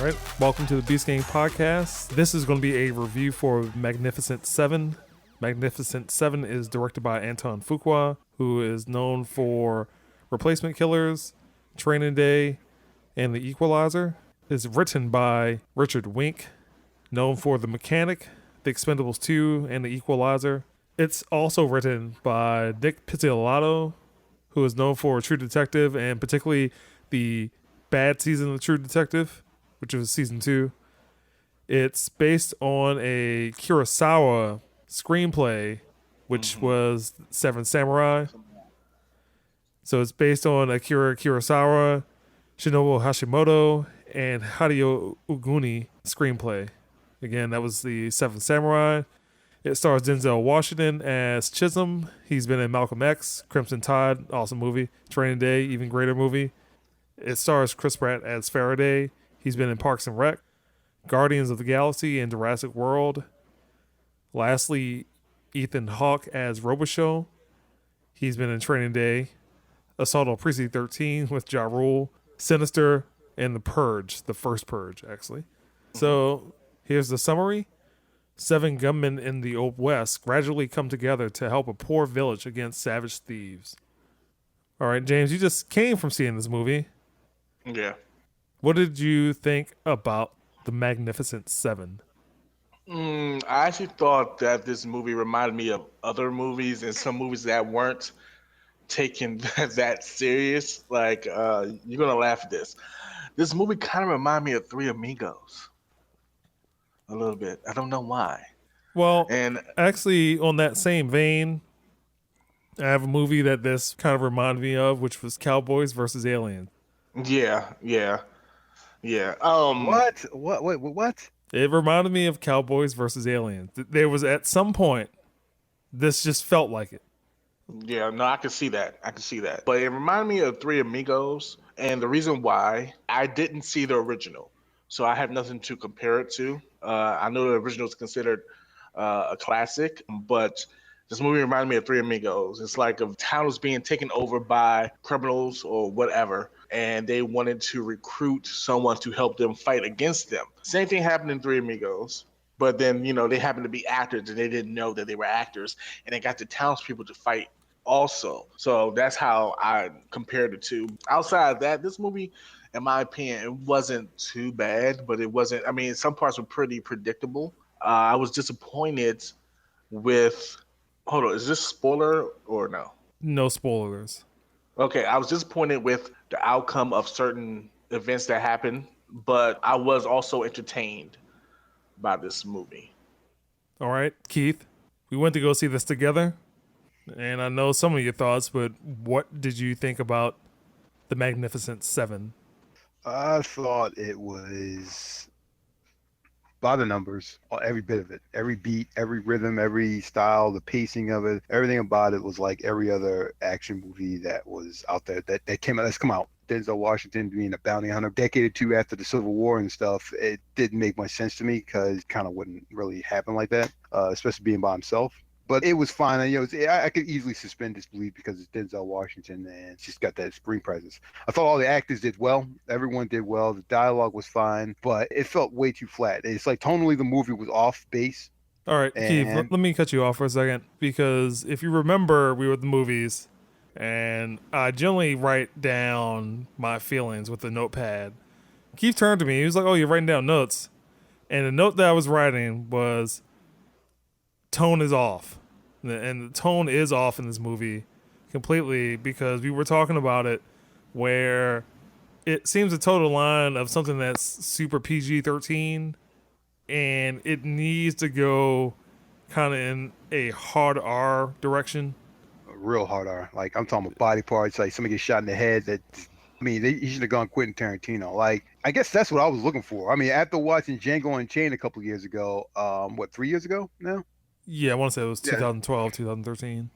right, welcome to the Beast Gang Podcast. This is going to be a review for Magnificent Seven. Magnificent Seven is directed by Anton Fuqua, who is known for Replacement Killers, Training Day, and The Equalizer. It's written by Richard Wink, known for The Mechanic, The Expendables 2, and The Equalizer. It's also written by Nick Pizzolatto, who is known for True Detective and particularly the bad season of True Detective, which was season 2. It's based on a Kurosawa screenplay, which was Seven Samurai. So it's based on Akira Kurosawa, Shinobu Hashimoto, and Hideo Oguni screenplay. Again, that was the Seven Samurai. It stars Denzel Washington as Chisholm. He's been in Malcolm X, Crimson Tide, awesome movie. Training Day, even greater movie. It stars Chris Pratt as Faraday. He's been in Parks and Rec, Guardians of the Galaxy, and Jurassic World. Lastly, Ethan Hawke as Robichaux. He's been in Training Day, Assault on Precinct 13 with Ja Rule, Sinister, and The Purge, the first Purge, actually. So here's the summary. 7 gunmen in the Old West gradually come together to help a poor village against savage thieves. All right, James, you just came from seeing this movie. Yeah. What did you think about The Magnificent Seven? I actually thought that this movie reminded me of other movies and some movies that weren't taken that serious. Like, you're going to laugh at this. This movie kind of reminded me of Three Amigos. A little bit. I don't know why. Well, And actually, on that same vein, I have a movie that this kind of reminded me of, which was Cowboys versus Aliens. yeah. What? Wait, what? It reminded me of Cowboys versus Aliens. There was at some point, this just felt like it. Yeah, no, I can see that. But it reminded me of Three Amigos, and the reason why I didn't see the original, so I have nothing to compare it to. I know the original is considered a classic, but this movie reminded me of Three Amigos. It's like a town was being taken over by criminals or whatever, and they wanted to recruit someone to help them fight against them. Same thing happened in Three Amigos. But then, they happened to be actors and they didn't know that they were actors. And they got the townspeople to fight also. So that's how I compared the two. Outside of that, this movie, in my opinion, it wasn't too bad, but it wasn't, some parts were pretty predictable. I was disappointed with, hold on, is this spoiler or no? No spoilers. Okay, I was disappointed with the outcome of certain events that happened, but I was also entertained by this movie. All right, Keith, we went to go see this together, and I know some of your thoughts, but what did you think about The Magnificent Seven? I thought it was by the numbers, every bit of it, every beat, every rhythm, every style, the pacing of it, everything about it was like every other action movie that was out there that that's come out. Denzel Washington being a bounty hunter, a decade or two after the Civil War and stuff, it didn't make much sense to me because it kind of wouldn't really happen like that, especially being by himself. But it was fine. And, I could easily suspend disbelief because it's Denzel Washington and she's got that screen presence. I thought all the actors did well. Everyone did well. The dialogue was fine, but it felt way too flat. It's like tonally the movie was off base. All right, Keith, let me cut you off for a second because if you remember, we were at the movies and I generally write down my feelings with a notepad. Keith turned to me. He was like, "Oh, you're writing down notes." And the note that I was writing was tone is off. And the tone is off in this movie completely because we were talking about it where it seems a total line of something that's super PG-13 and it needs to go kind of in a hard R direction. A real hard R. Like, I'm talking about body parts, like somebody gets shot in the head he should have gone Quentin Tarantino. Like, I guess that's what I was looking for. After watching Django Unchained a couple of years ago, 3 years ago now? Yeah, I want to say it was 2012, 2013.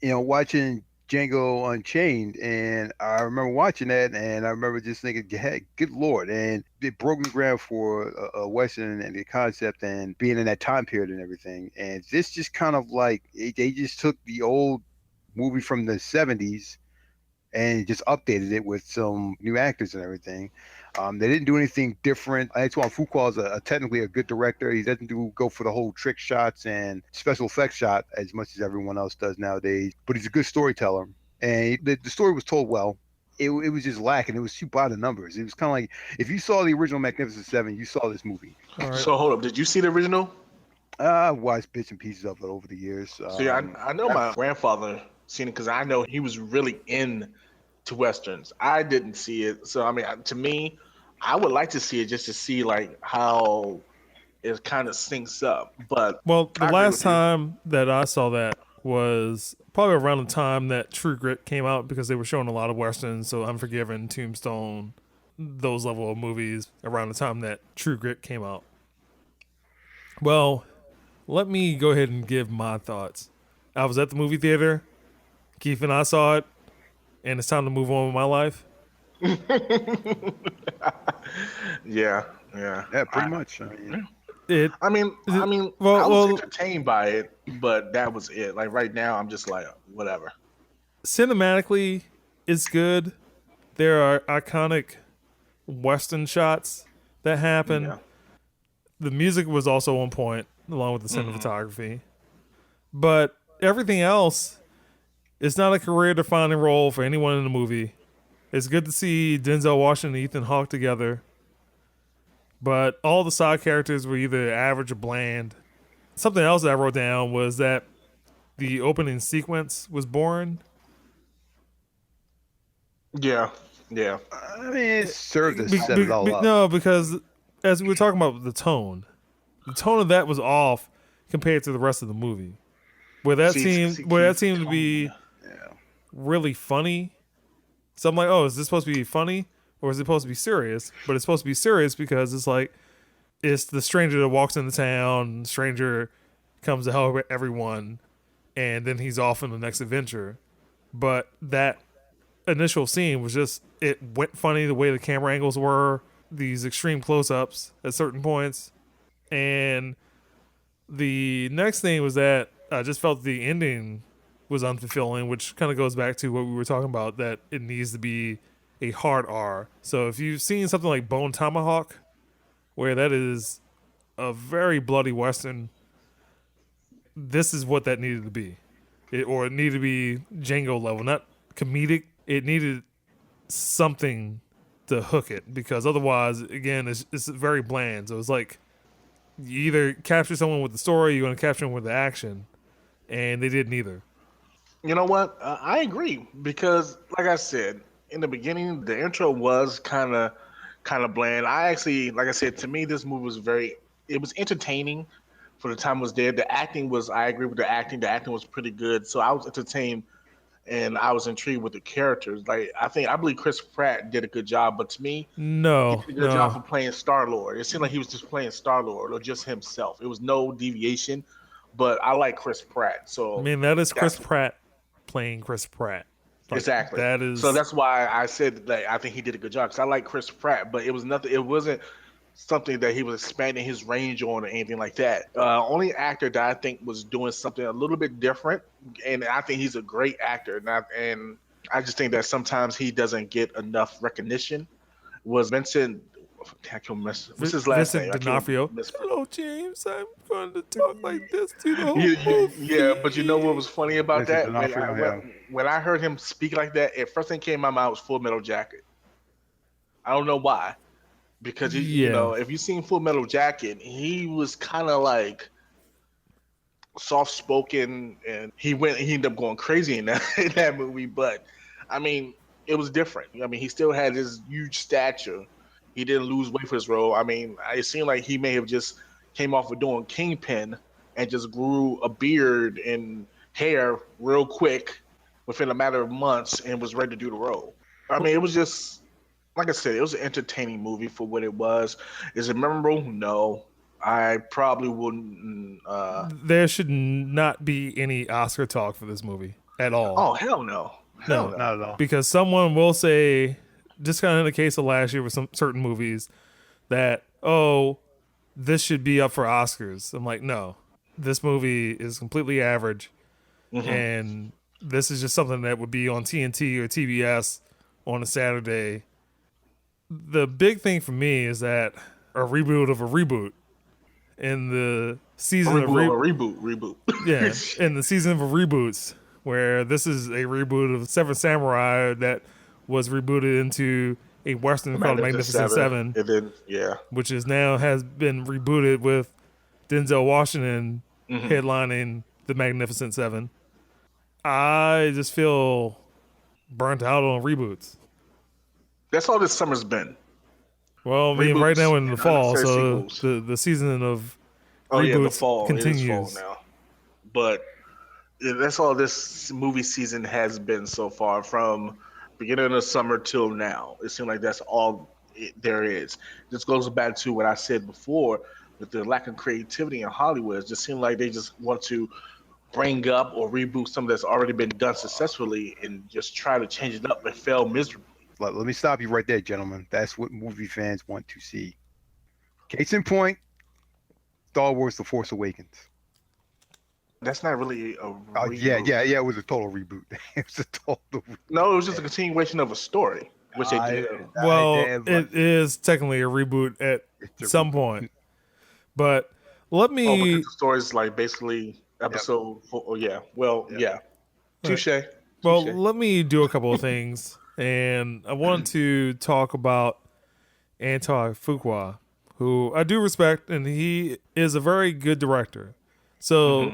Watching Django Unchained, and I remember watching that, and I remember just thinking, hey, good Lord. And it broke ground for a Western and the concept and being in that time period and everything. And this just kind of like, they just took the old movie from the 70s and just updated it with some new actors and everything. They didn't do anything different. Antoine Fuqua is technically a good director. He doesn't go for the whole trick shots and special effects shot as much as everyone else does nowadays. But he's a good storyteller, and the story was told well. It was just lacking. It was too by the numbers. It was kind of like if you saw the original Magnificent Seven, you saw this movie. All right. So hold up, did you see the original? I watched bits and pieces of it over the years. See, I know my grandfather seen it because I know he was really into westerns. I didn't see it, so I mean, to me, I would like to see it just to see like how it kind of syncs up. But Well, the I agree last with you. time that I saw that was probably around the time that True Grit came out because they were showing a lot of westerns. So Unforgiven, Tombstone, those level of movies around the time that True Grit came out. Well, let me go ahead and give my thoughts. I was at the movie theater. Keith and I saw it, and it's time to move on with my life. Yeah. Yeah, pretty much. I mean, Well, I was well, entertained by it, but that was it. Like right now, I'm just like whatever. cinematically, it's good. There are iconic western shots that happen. Yeah. The music was also on point, along with the cinematography. But everything else, it's not a career-defining role for anyone in the movie. It's good to see Denzel Washington and Ethan Hawke together. But all the side characters were either average or bland. Something else that I wrote down was that the opening sequence was boring. Yeah. I mean, it served to set it all up. No, because as we were talking about the tone of that was off compared to the rest of the movie. Where that seemed to be really funny. So I'm like, oh, is this supposed to be funny or is it supposed to be serious? But it's supposed to be serious because it's like it's the stranger that walks into town, stranger comes to help everyone, and then he's off on the next adventure. But that initial scene was just, it went funny the way the camera angles were, these extreme close-ups at certain points. And the next thing was that I just felt the ending was unfulfilling, which kind of goes back to what we were talking about, that it needs to be a hard R. So if you've seen something like Bone Tomahawk, where that is a very bloody Western, this is what that needed to be. It needed to be Django level, not comedic. It needed something to hook it, because otherwise, again, it's very bland. So it's like you either capture someone with the story, you're going to capture them with the action, and they did neither. You know what? I agree because, like I said in the beginning, the intro was kind of bland. I actually, like I said, to me, this movie was it was entertaining for the time it was there. The acting was, I agree with the acting. The acting was pretty good, so I was entertained and I was intrigued with the characters. Like I believe Chris Pratt did a good job, but to me, he No, did a good job for playing Star Lord. It seemed like he was just playing Star Lord or just himself. It was no deviation, but I like Chris Pratt. So I mean, that is Chris Pratt playing Chris Pratt. Like, exactly. That is. So that's why I said that I think he did a good job because I like Chris Pratt, but it was nothing. It wasn't something that he was expanding his range on or anything like that. Only actor that I think was doing something a little bit different, and I think he's a great actor. And I just think that sometimes he doesn't get enough recognition. Was Vincent? I can't miss. What's his last Vincent name? D'Onofrio. Hello, James. I'm going to talk like this to the whole movie. Yeah, but you know what was funny about Vincent that? D'Onofrio, When I heard him speak like that, the first thing came in my mind was Full Metal Jacket. I don't know why, because you know, if you've seen Full Metal Jacket, he was kind of like soft spoken, and he ended up going crazy in that movie. But I mean, it was different. I mean, he still had his huge stature. He didn't lose weight for his role. I mean, it seemed like he may have just came off of doing Kingpin and just grew a beard and hair real quick within a matter of months and was ready to do the role. I mean, it was just, like I said, it was an entertaining movie for what it was. Is it memorable? No. I probably wouldn't. There should not be any Oscar talk for this movie at all. Oh, hell no. No, not at all. Because someone will say, just kind of in the case of last year with some certain movies, that, oh, this should be up for Oscars. I'm like, no, this movie is completely average. And this is just something that would be on TNT or TBS on a Saturday. the big thing for me is that a reboot of a reboot in the A season of reboot of a reboot. yeah, in the season of reboots, where this is a reboot of Seven Samurai that was rebooted into a western called Magnificent Seven, And then, yeah. which is now has been rebooted with Denzel Washington headlining the Magnificent Seven. I just feel burnt out on reboots. That's all this summer's been. Well, I mean, right Reboots now we're in the and fall, unnecessary so sequels. the season of Oh, yeah, the reboots fall. It is fall continues. now. But that's all this movie season has been so far, from beginning of the summer till now. It seems like that's all there is. This goes back to what I said before with the lack of creativity in Hollywood. It just seems like they just want to bring up or reboot something that's already been done successfully and just try to change it up and fail miserably. Let me stop you right there, gentlemen. That's what movie fans want to see. Case in point, Star Wars: The Force Awakens. That's not really a Yeah, reboot. yeah. It was a total reboot. It was a total. No, it was just a continuation of a story, which they did. Well, it is technically a reboot at some point, but let Oh, me. because the story's like basically episode 4. Oh, yeah. Well, yeah. Touche. Well, let me do a couple of things, and I wanted to talk about Anton Fuqua, who I do respect, and he is a very good director. So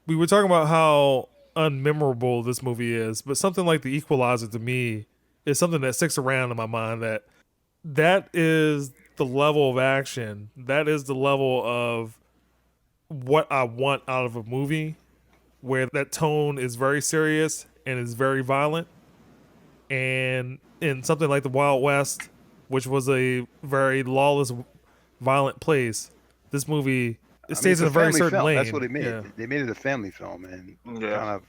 we were talking about how unmemorable this movie is, but something like The Equalizer to me is something that sticks around in my mind. That is the level of action. That is the level of what I want out of a movie, where that tone is very serious and is very violent. And in something like the Wild West, which was a very lawless, violent place, this movie it stays in a very certain film. lane. That's what they made. Yeah. They made it a family film, and Yeah. kind of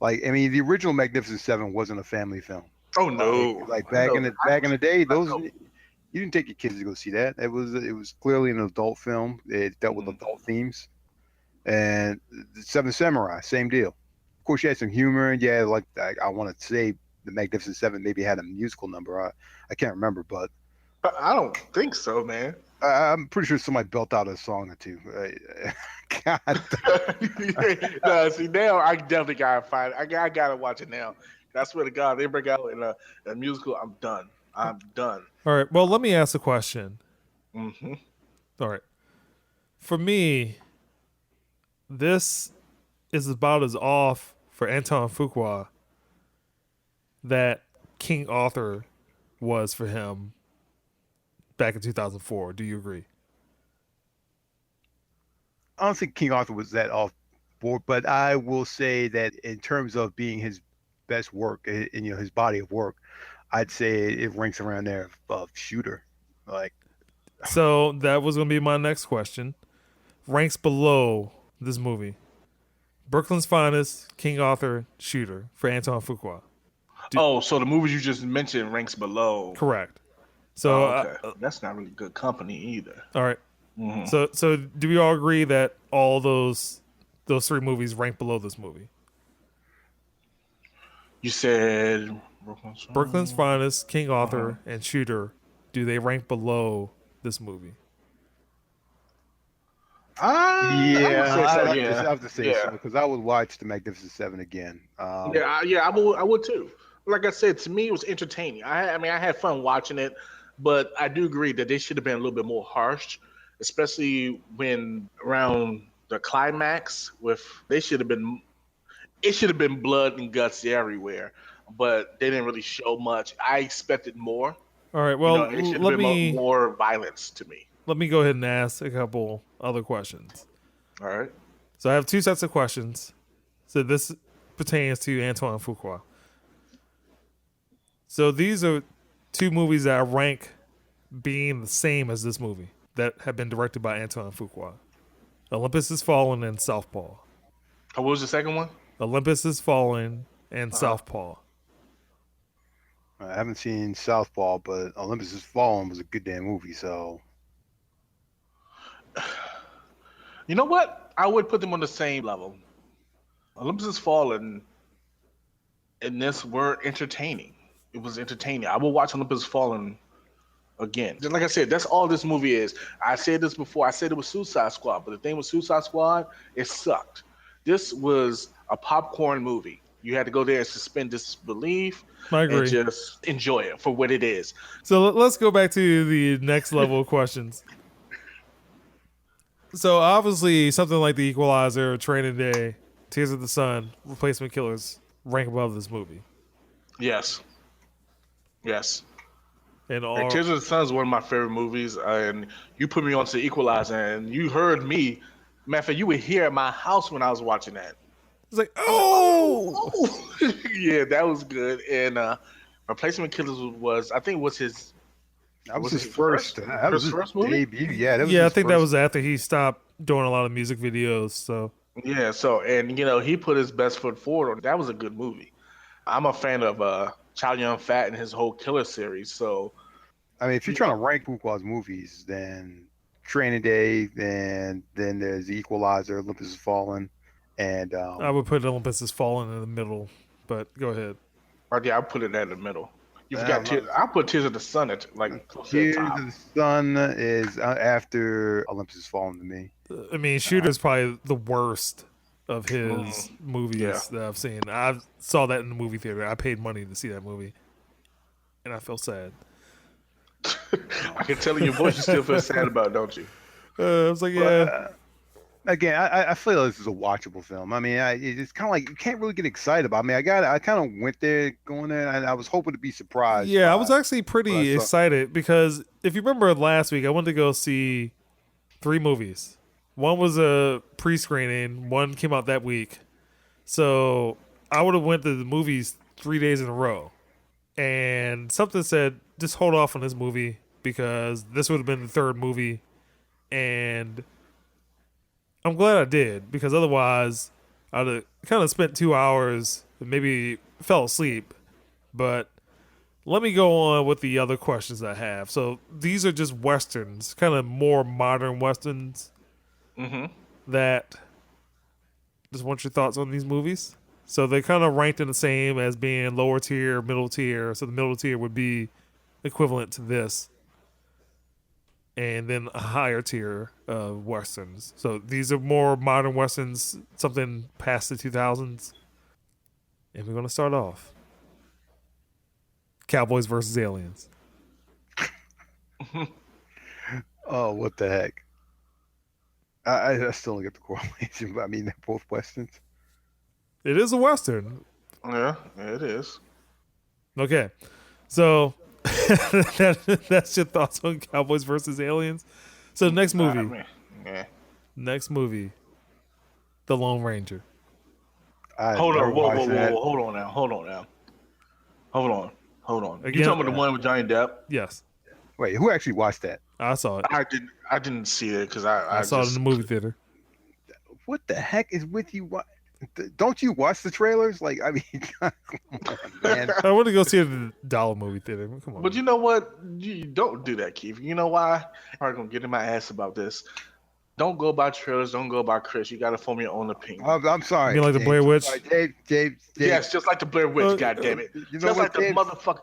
like, I mean, the original Magnificent Seven wasn't a family film. Oh no! Like back in the day, those know. you didn't take your kids to go see that. It was clearly an adult film. It dealt with adult themes, and the Seven Samurai, same deal. Of course, you had some humor, and yeah, like I want to say the Magnificent Seven maybe had a musical number. I can't remember, but I don't think so, man. I'm pretty sure somebody built out a song or two. God. No, see now I definitely gotta find it. I gotta watch it now. I swear to God, they bring out in a musical. I'm done. I'm done. All right. Well, let me ask a question. Mm-hmm. All right. For me, this is about as off for Anton Fuqua that King Arthur was for him back in 2004. Do you agree? I don't think King Arthur was that off board, but I will say that in terms of being his best work and his body of work, I'd say it ranks around there of Shooter. Like, So that was going to be my next question. Ranks below this movie. Brooklyn's Finest, King Arthur, Shooter for Anton Fuqua. So the movies you just mentioned ranks below. Correct. So okay. That's not really good company either. All right. Mm-hmm. So do we all agree that all those three movies rank below this movie? You said Brooklyn's Finest, King Arthur, and Shooter. Do they rank below this movie? I have to say so because I would watch The Magnificent Seven again. I would too. Like I said, to me, it was entertaining. I had fun watching it, but I do agree that they should have been a little bit more harsh, especially when around the climax. It should have been blood and guts everywhere, but they didn't really show much. I expected more. All right. Well, it should have been more violence to me. Let me go ahead and ask a couple other questions. All right. So I have two sets of questions. So this pertains to Antoine Fuqua. So these are two movies that I rank being the same as this movie that have been directed by Antoine Fuqua. Olympus Has Fallen and Southpaw. What was the second one? Olympus Has Fallen and Southpaw. I haven't seen Southpaw, but Olympus Has Fallen was a good damn movie, so. You know what? I would put them on the same level. Olympus Has Fallen and this were entertaining. It was entertaining. I will watch Olympus Has Fallen again. Just like I said, that's all this movie is. I said this before. I said it was Suicide Squad, but the thing with Suicide Squad, it sucked. This was a popcorn movie. You had to go there and suspend disbelief I and agree. just enjoy it for what it is. So let's go back to the next level of questions. So obviously, something like The Equalizer, Training Day, Tears of the Sun, Replacement Killers rank above this movie. Yes. And And Tears of the Sun is one of my favorite movies, and you put me on to Equalizer, and you heard me. Matter of fact, you were here at my house when I was watching that. it's like, oh, Oh! Yeah, that was good. And Replacement Killers was, I think, was his. That was Was his it first. first- That was his his first movie? debut. Yeah, that was yeah, I his think that first- was after he stopped doing a lot of music videos. So Yeah, so and he put his best foot forward. That was a good movie. I'm a fan of Chow Yun Fat and his whole Killer series. So I mean, if you're trying to rank Fuqua's movies, then Training Day, then there's The Equalizer, Olympus Has Fallen, and I would put Olympus Has Fallen in the middle. But go ahead. right there, I put it at the middle. You Yeah, forgot Tears. I put Tears of the Sun at close to the Tears top. of the Sun is after Olympus Has Fallen to me. I mean, Shooter's probably the worst of his movies Yeah. that I've seen. I saw that in the movie theater. I paid money to see that movie, and I feel sad. I can tell in your voice you still feel sad about it, don't you? I was like, yeah, Again, I feel this is a watchable film. I mean, it's kind of like you can't really get excited about. I mean, I kind of went there going there, and I was hoping to be surprised. yeah. I by- was actually pretty what I saw. excited because if you remember last week, I went to go see 3 movies. One was a pre-screening. One came out that week, so I would have went to the movies 3 days in a row. And something said, just hold off on this movie because this would have been the 3rd movie. And I'm glad I did because otherwise I'd have kind of spent 2 hours and maybe fell asleep. But let me go on with the other questions I have. So these are just Westerns, kind of more modern Westerns that just want your thoughts on these movies. So they're kind of ranked in the same as being lower tier, middle tier. So the middle tier would be equivalent to this. And then a higher tier of Westerns. So these are more modern Westerns, something past the 2000s. And we're going to start off. Cowboys versus Aliens. Oh, what the heck! I still don't get the correlation, but I mean they're both westerns. It is a Western. Yeah, it is. Okay. So that's your thoughts on Cowboys versus Aliens. So next movie. I mean, yeah. Next movie. The Lone Ranger. I Hold never on, whoa, watched that. hold on now, hold on. Again- You talking about the one with Johnny Depp? Yes. Wait, who actually watched that? I saw it. I didn't see it because I saw it in the movie theater. What the heck is with you? Don't you watch the trailers? Like, I mean, come on, man. I want to go see it in the dollar movie theater. Come on. But you know what? You don't do that, Keith. You know why? I'm probably gonna get in my ass about this. Don't go by trailers. Don't go by Chris. You gotta form your own opinion. I'm sorry. You mean like the James. Blair Witch? Sorry, James. Yes, just like the Blair Witch. God damn it. You know Just what, like the James? motherfucker.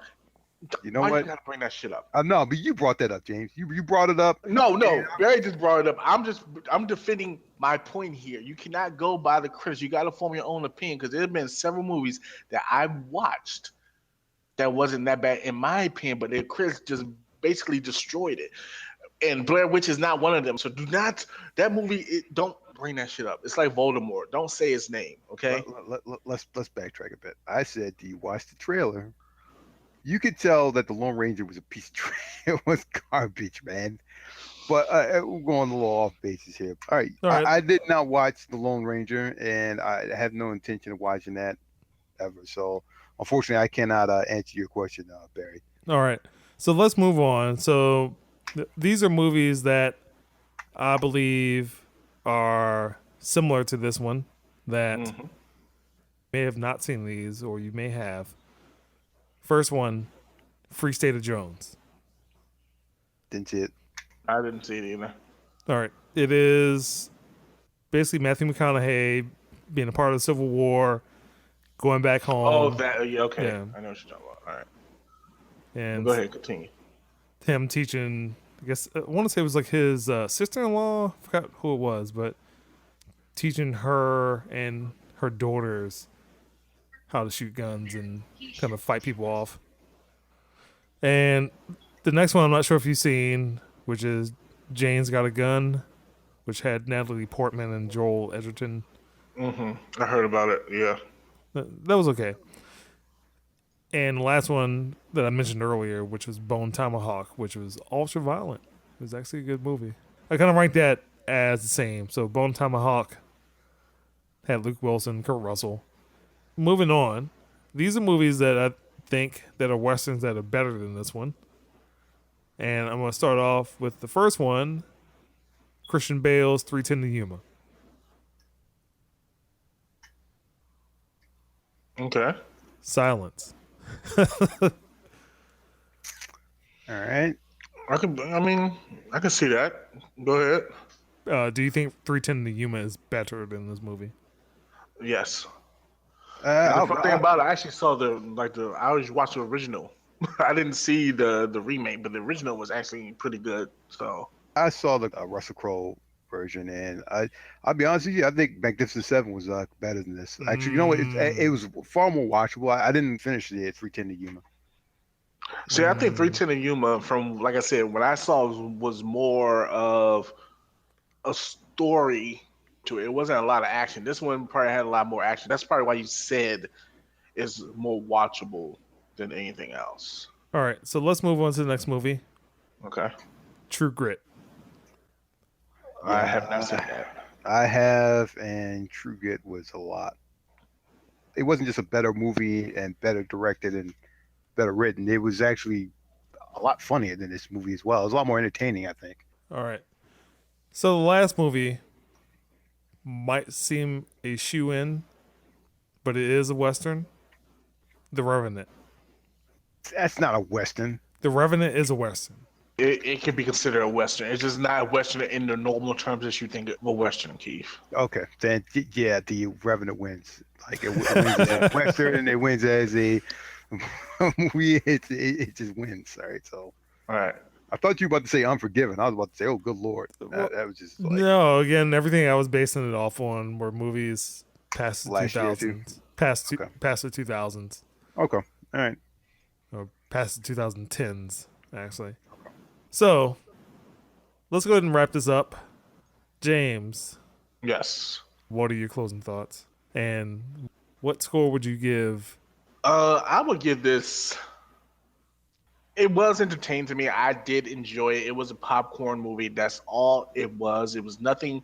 You know Why what? you gotta bring that shit up? No, but you brought that up, James. You brought it up. No, Barry just brought it up. I'm defending my point here. You cannot go by the critics. You got to form your own opinion because there have been several movies that I've watched that wasn't that bad in my opinion, but the critics just basically destroyed it. And Blair Witch is not one of them. So do not that movie. Don't bring that shit up. It's like Voldemort. Don't say his name. Okay. Let's backtrack a bit. I said, do you watch the trailer? You could tell that the Lone Ranger was a piece of trash. It was garbage, man. But we're going a little off basis here. All right. I did not watch the Lone Ranger, and I have no intention of watching that ever. So, unfortunately, I cannot answer your question, Barry. All right. So let's move on. So these are movies that I believe are similar to this one that may have not seen these or you may have. First one, Free State of Jones. Didn't see it. I didn't see it either. All right. It is basically Matthew McConaughey being a part of the Civil War, going back home. Oh, that. Yeah, okay. Yeah. I know what you're talking about. All right. And Go ahead, continue. him teaching, I guess, I want to say it was like his sister-in-law. I forgot who it was, but teaching her and her daughters how to shoot guns and kind of fight people off. And the next one, I'm not sure if you've seen, which is Jane's Got a Gun, which had Natalie Portman and Joel Edgerton. I heard about it. Yeah. That was okay. And the last one that I mentioned earlier, which was Bone Tomahawk, which was ultra violent. It was actually a good movie. I kind of rank that as the same. So Bone Tomahawk had Luke Wilson, Kurt Russell. Moving on, these are movies that I think that are westerns that are better than this one. And I'm going to start off with the first one, Christian Bale's 3:10 to Yuma. Okay. Silence. All right. I can see that. Go ahead. Do you think 3:10 to Yuma is better than this movie? Yes. And the fun thing I, about it, I actually saw I always watched the original. I didn't see the remake, but the original was actually pretty good. So I saw the Russell Crowe version, and I'll be honest with you, I think Magnificent Seven was better than this. Actually, you know what? It was far more watchable. I didn't finish the 3:10 to Yuma. see, I think 310 and Yuma, from like I said, what I saw was more of a story to it. It wasn't a lot of action. This one probably had a lot more action. That's probably why you said it's more watchable than anything else. All right, so let's move on to the next movie, Okay. True Grit. I have not seen that. I have, and True Grit was a lot. It wasn't just a better movie and better directed and better written. It was actually a lot funnier than this movie as well. It was a lot more entertaining, I think. All right. So the last movie might seem a shoe-in, but it is a Western. The Revenant. That's not a Western. The Revenant is a Western. It can be considered a Western. It's just not a Western in the normal terms that you think of a Western, Keith. Okay, then yeah, the Revenant wins. Like it wins as a Western, and it wins as a movie. It just wins. All right, so All right. I thought you were about to say Unforgiven. I was about to say, oh, good lord, that was just like No, again, everything I was basing it off on were movies past the Last year, 2000s. Past Okay. past the 2000s. okay, all right. Or past the 2010s, actually. So, let's go ahead and wrap this up. James, Yes. what are your closing thoughts? And what score would you give? I would give this. It was entertaining to me. I did enjoy it. It was a popcorn movie. That's all it was. It was nothing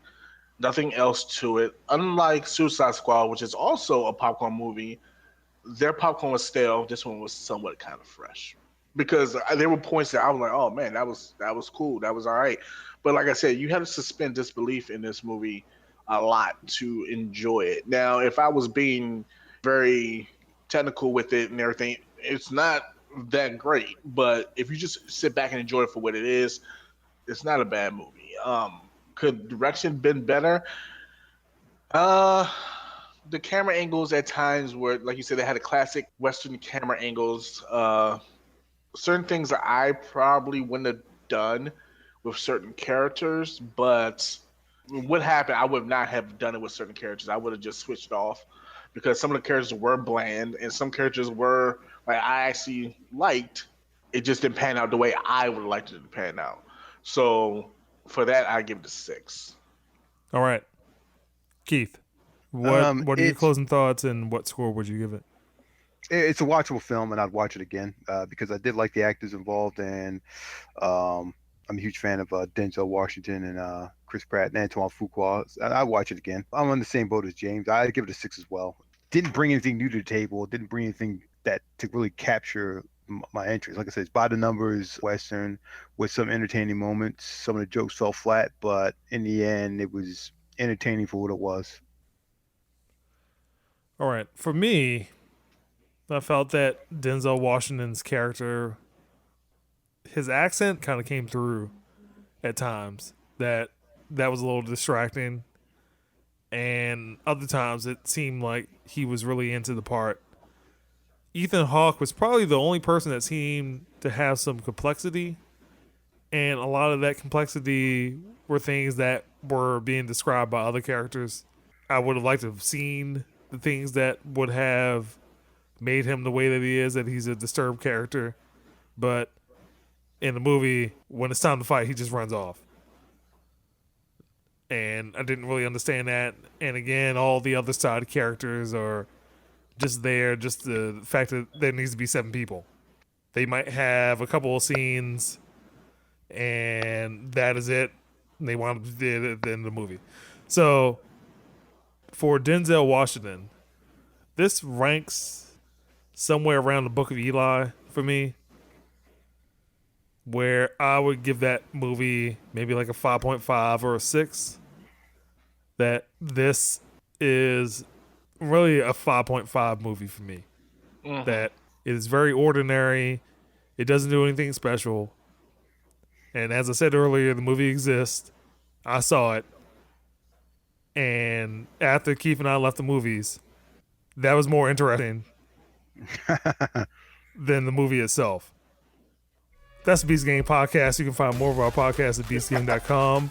else to it. Unlike Suicide Squad, which is also a popcorn movie, their popcorn was stale. This one was somewhat kind of fresh. Because there were points that I was like, "Oh man, that was cool. That was all right." But like I said, you had to suspend disbelief in this movie a lot to enjoy it. Now, if I was being very technical with it and everything, it's not that great. But if you just sit back and enjoy it for what it is, it's not a bad movie. Could direction been better? The camera angles at times were, like you said, they had a classic Western camera angles. Certain things that I probably wouldn't have done with certain characters, but what happened, I would not have done it with certain characters. I would have just switched off because some of the characters were bland and some characters were like I actually liked. It just didn't pan out the way I would have liked it to pan out. So for that, I give it a 6. All right. Keith, what are your it's- closing thoughts and what score would you give it? It's a watchable film, and I'd watch it again because I did like the actors involved, and I'm a huge fan of Denzel Washington and Chris Pratt and Antoine Fuqua. I'd watch it again. I'm on the same boat as James. I'd give it a 6 as well. Didn't bring anything new to the table. Didn't bring anything that to really capture my interest. Like I said, it's by the numbers Western with some entertaining moments. Some of the jokes fell flat, but in the end, it was entertaining for what it was. All right. For me, I felt that Denzel Washington's character, his accent kind of came through at times. That was a little distracting. And other times it seemed like he was really into the part. Ethan Hawke was probably the only person that seemed to have some complexity And a lot of that complexity were things that were being described by other characters. I would have liked to have seen the things that would have made him the way that he is, that he's a disturbed character. But in the movie, when it's time to fight, he just runs off. And I didn't really understand that. And again, all the other side characters are just there, just the fact that there needs to be 7 people. They might have a couple of scenes, and that is it. And they wound up dead at the end of the movie. So, for Denzel Washington, this ranks somewhere around the Book of Eli for me, where I would give that movie maybe like a 5.5 or a 6. That this is really a 5.5 movie for me. Mhm. That it is very ordinary. It doesn't do anything special. And as I said earlier, the movie exists. I saw it. And after Keith and I left the movies, that was more interesting than the movie itself. That's the Beast Game Podcast. You can find more of our podcasts at beastgame.com,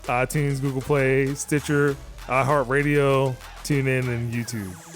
iTunes, Google Play, Stitcher, iHeartRadio, TuneIn, and YouTube.